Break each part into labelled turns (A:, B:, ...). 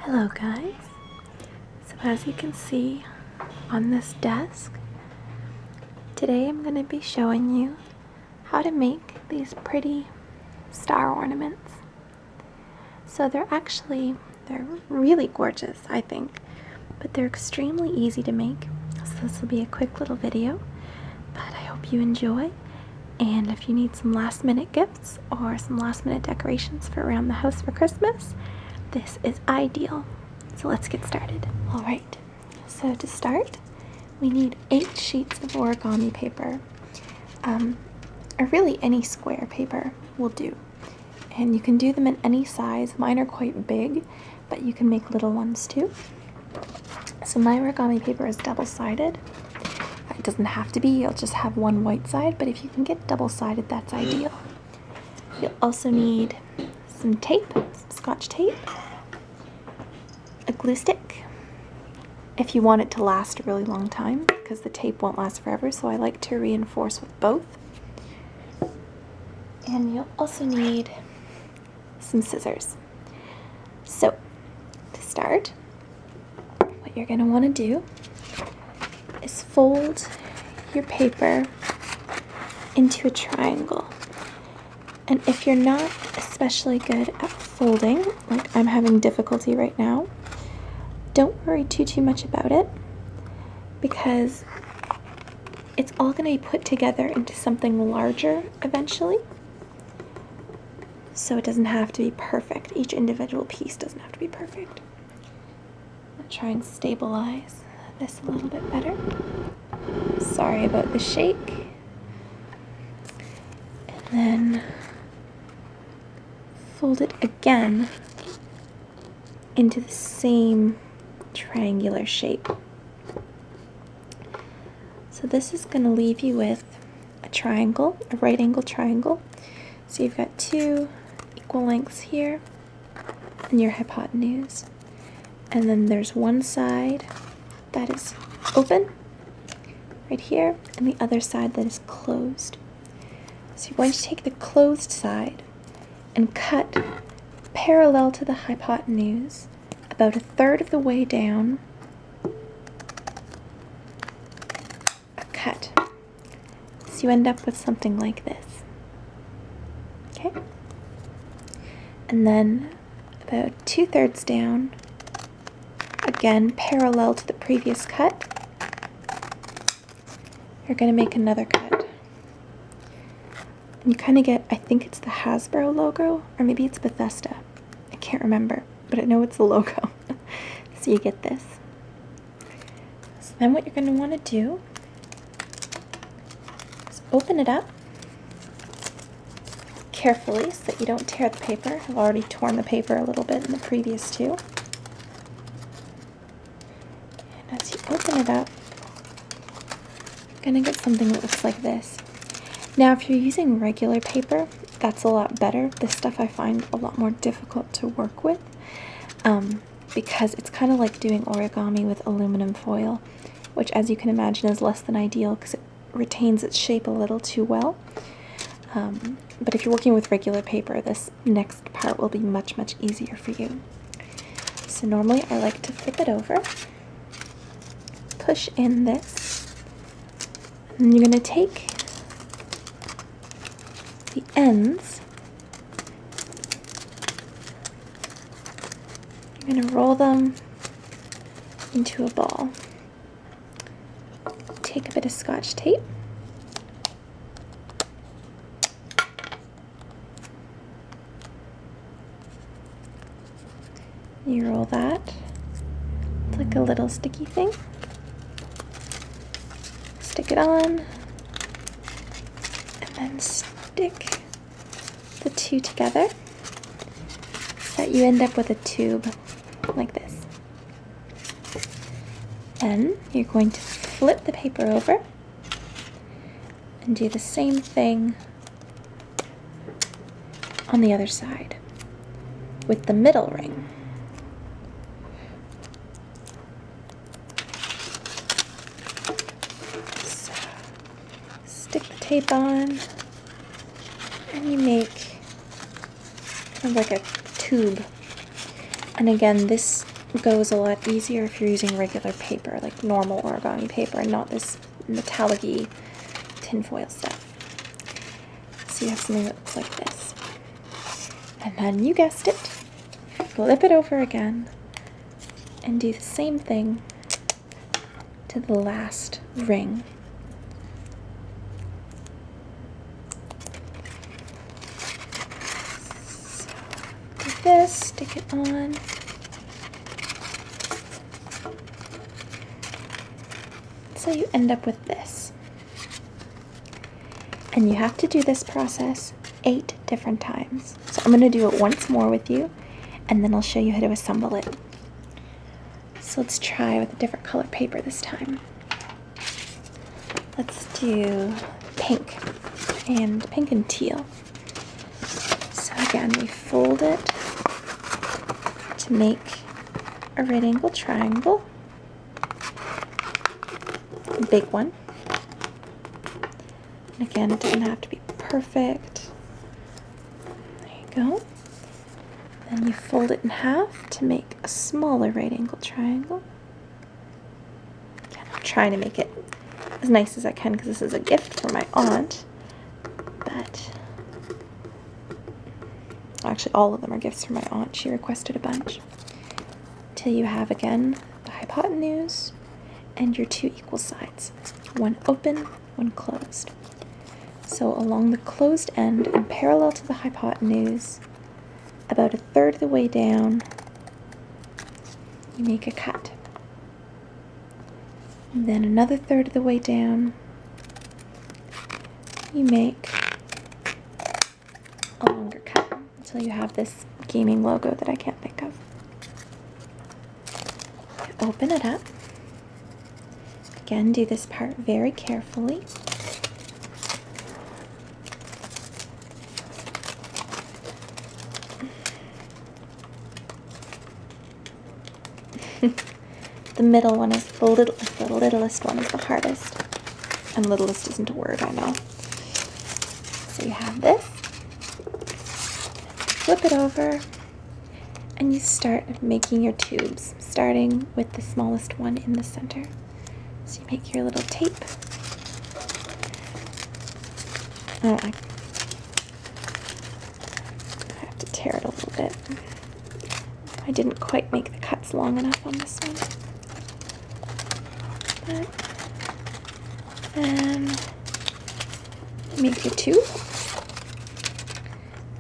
A: Hello guys, so as you can see on this desk, today I'm going to be showing you how to make these pretty star ornaments. So they're really gorgeous, I think, but they're extremely easy to make. So this will be a quick little video, but I hope you enjoy. And if you need some last minute gifts or some last minute decorations for around the house for Christmas, this is ideal. So let's get started. Alright, so to start, we need 8 sheets of origami paper. Or really any square paper will do. And you can do them in any size. Mine are quite big, but you can make little ones too. So my origami paper is double-sided. It doesn't have to be, you'll just have one white side, but if you can get double-sided, that's ideal. You'll also need some tape, some Scotch tape, a glue stick, if you want it to last a really long time, because the tape won't last forever, so I like to reinforce with both. And you'll also need some scissors. So, to start, what you're going to want to do is fold your paper into a triangle. And if you're not especially good at folding, like I'm having difficulty right now, don't worry too much about it, because it's all going to be put together into something larger eventually. So it doesn't have to be perfect. Each individual piece doesn't have to be perfect. I'll try and stabilize this a little bit better. Sorry about the shake. And then fold it again into the same triangular shape. So this is going to leave you with a triangle, a right angle triangle. So you've got 2 equal lengths here and your hypotenuse. And then there's one side that is open right here and the other side that is closed. So you're going to take the closed side and cut parallel to the hypotenuse about 1/3 of the way down a cut. So you end up with something like this. Okay? And then about 2/3 down, again parallel to the previous cut, you're going to make another cut. And you kind of get, I think it's the Hasbro logo, or maybe it's Bethesda. I can't remember, but I know it's the logo. So you get this. So then what you're going to want to do is open it up carefully so that you don't tear the paper. I've already torn the paper a little bit in the previous two. And as you open it up, you're going to get something that looks like this. Now, if you're using regular paper, that's a lot better. This stuff I find a lot more difficult to work with because it's kind of like doing origami with aluminum foil, which, as you can imagine, is less than ideal because it retains its shape a little too well. But if you're working with regular paper, this next part will be much easier for you. So normally I like to flip it over, push in this, and you're going to take the ends, you're going to roll them into a ball. Take a bit of Scotch tape, you roll that. It's like a little sticky thing. Stick it on, and then stick the 2 together so that you end up with a tube like this. Then you're going to flip the paper over and do the same thing on the other side with the middle ring. So, stick the tape on and you make kind of like a tube. And again, this goes a lot easier if you're using regular paper, like normal origami paper, and not this metallic-y tinfoil stuff. So you have something that looks like this. And then, you guessed it, flip it over again and do the same thing to the last ring. So, do this, stick it on. So you end up with this. And you have to do this process 8 different times. So I'm going to do it once more with you, and then I'll show you how to assemble it. So let's try with a different color paper this time. Let's do pink and teal. So again, we fold it to make a right angle triangle. A big one. And again, it doesn't have to be perfect. There you go. Then you fold it in half to make a smaller right angle triangle. Again, I'm trying to make it as nice as I can because this is a gift for my aunt. But actually, all of them are gifts for my aunt. She requested a bunch. Till you have, again, the hypotenuse and your 2 equal sides. One open, one closed. So along the closed end and parallel to the hypotenuse, about 1/3 of the way down, you make a cut. And then another 1/3 of the way down, you make a longer cut until you have this gaming logo that I can't think of. You open it up. Again, do this part very carefully. The middle one is the littlest one is the hardest. And littlest isn't a word, I know. So you have this. Flip it over. And you start making your tubes, starting with the smallest one in the center. So you make your little tape. Oh, I have to tear it a little bit. I didn't quite make the cuts long enough on this one. But then make your tube.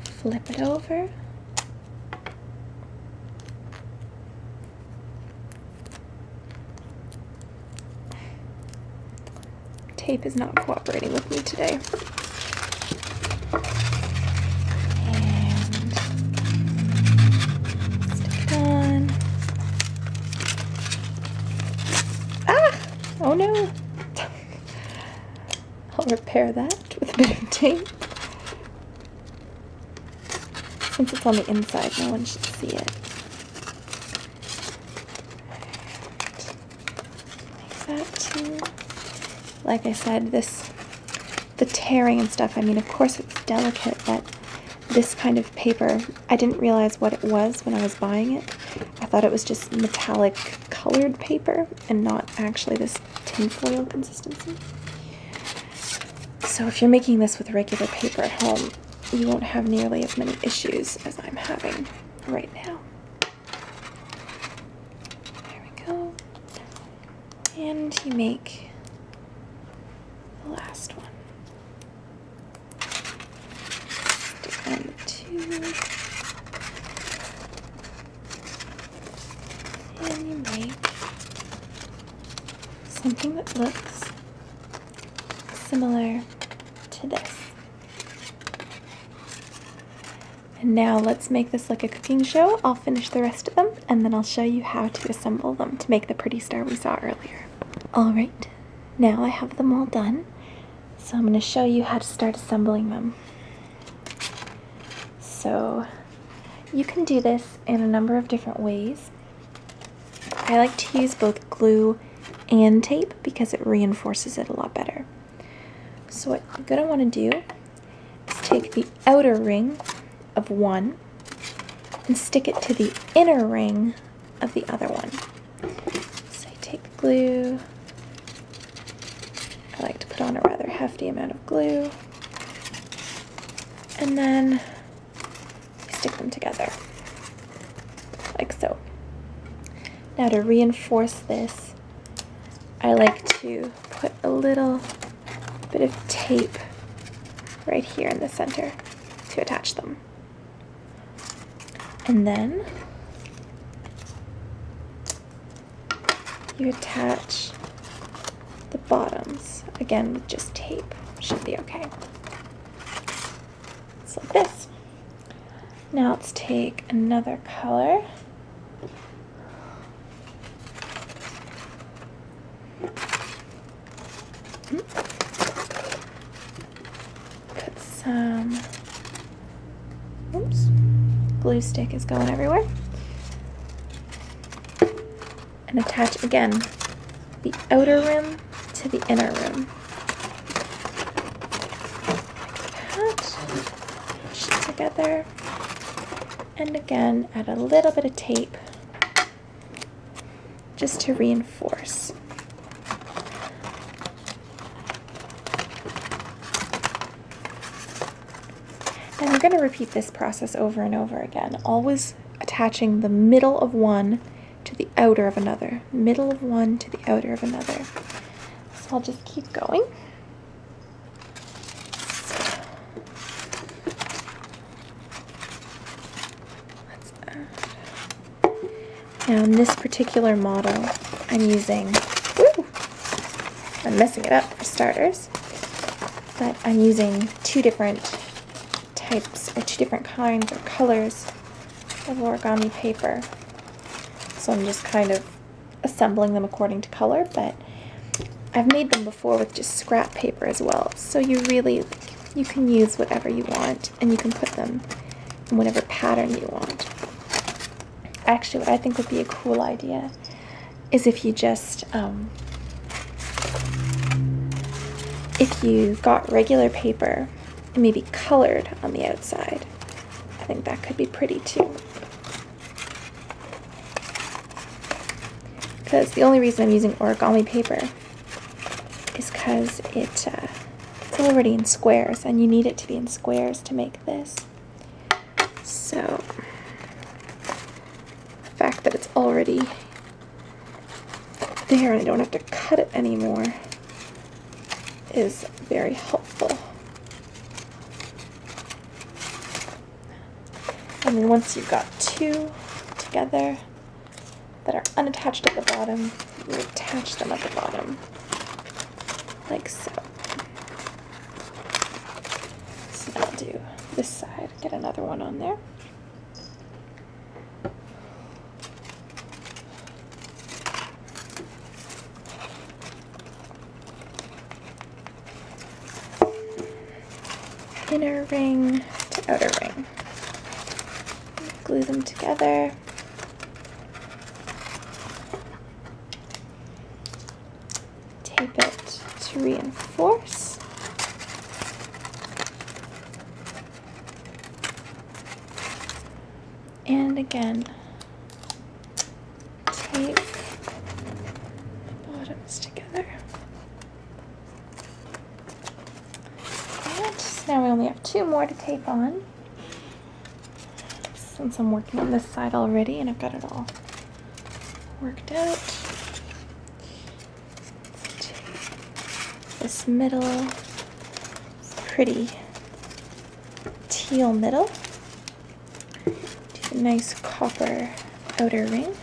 A: Flip it over. Tape is not cooperating with me today. And stick it on. Ah! Oh no! I'll repair that with a bit of tape. Since it's on the inside, no one should see it. Like that too. Like I said, the tearing and stuff, I mean, of course it's delicate, but this kind of paper, I didn't realize what it was when I was buying it. I thought it was just metallic colored paper and not actually this tinfoil consistency. So if you're making this with regular paper at home, you won't have nearly as many issues as I'm having right now. There we go. And you make the last one. Stick on the tube. And you make something that looks similar to this. And now let's make this like a cooking show. I'll finish the rest of them and then I'll show you how to assemble them to make the pretty star we saw earlier. Alright, now I have them all done. So I'm going to show you how to start assembling them. So you can do this in a number of different ways. I like to use both glue and tape because it reinforces it a lot better. So what you're going to want to do is take the outer ring of 1 and stick it to the inner ring of the other one. So I take the glue. I like to put on a rather hefty amount of glue. And then I stick them together, like so. Now to reinforce this, I like to put a little bit of tape right here in the center to attach them. And then you attach the bottoms, again with just tape. Should be okay. It's like this. Now let's take another color. Put some, oops, glue stick is going everywhere. And attach again the outer rim to the inner rim. Push it together. And again, add a little bit of tape just to reinforce. And we're going to repeat this process over and over again, always attaching the middle of one to the outer of another, middle of one to the outer of another. So I'll just keep going. Now in this particular model, I'm using, I'm messing it up for starters, but I'm using two different types or two different kinds or colors of origami paper. So I'm just kind of assembling them according to color, but I've made them before with just scrap paper as well. So you really, you can use whatever you want and you can put them in whatever pattern you want. Actually, what I think would be a cool idea is if you just, if you got regular paper and maybe colored on the outside. I think that could be pretty too. Because the only reason I'm using origami paper is because it's already in squares and you need it to be in squares to make this. So the fact that it's already there and I don't have to cut it anymore is very helpful. And then once you've got two together that are unattached at the bottom, you attach them at the bottom, like so. So I'll do this side, get another one on there. Inner ring to outer ring. Glue them together. Tape it to reinforce. And again, tape the bottoms together. And now we only have two more to tape on. Since I'm working on this side already and I've got it all worked out. Let's take this middle, it's pretty teal middle. Do a nice copper outer ring.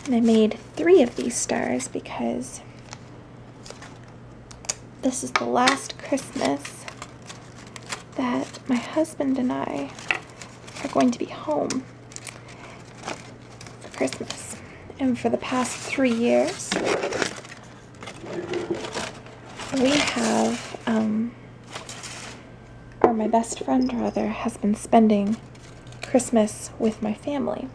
A: And I made 3 of these stars because this is the last Christmas that my husband and I are going to be home for Christmas. And for the past 3 years, we have, or my best friend rather, has been spending Christmas with my family.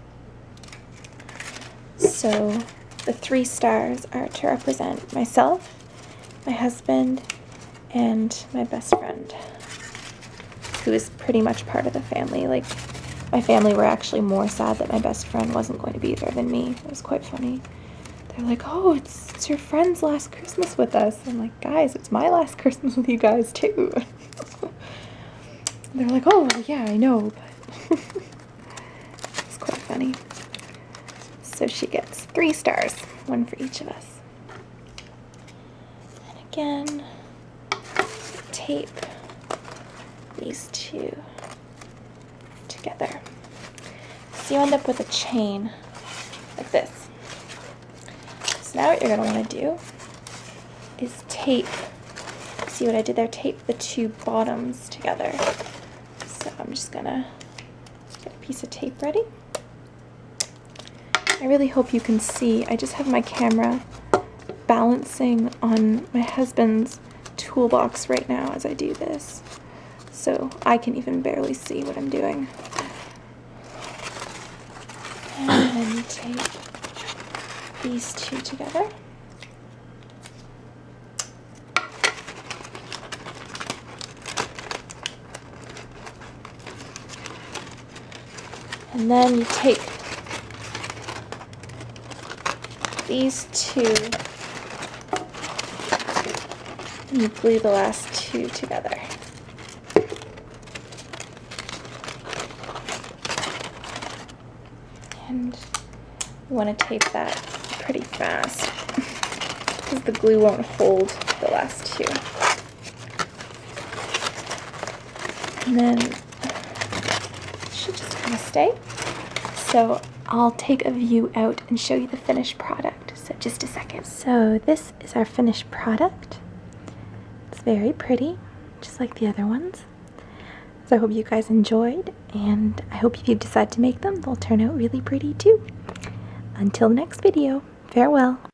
A: So the 3 stars are to represent myself, my husband, and my best friend, who is pretty much part of the family. Like, my family were actually more sad that my best friend wasn't going to be there than me. It was quite funny. They're like, oh, it's your friend's last Christmas with us. I'm like, guys, it's my last Christmas with you guys too. They're like, oh, yeah, I know, but it's quite funny. So she gets 3 stars, 1 for each of us. And again, tape these 2 together. So you end up with a chain like this. So now what you're going to want to do is tape, see what I did there? Tape the 2 bottoms together. So I'm just going to get a piece of tape ready. I really hope you can see. I just have my camera balancing on my husband's toolbox right now as I do this. So I can even barely see what I'm doing. And then you tape these 2 together. And then you take these 2 and you glue the last 2 together. And you want to tape that pretty fast because the glue won't hold the last 2. And then should just kind of stay. So I'll take a view out and show you the finished product. So just a second. So this is our finished product. It's very pretty, just like the other ones. So I hope you guys enjoyed, and I hope if you decide to make them, they'll turn out really pretty too. Until next video, farewell.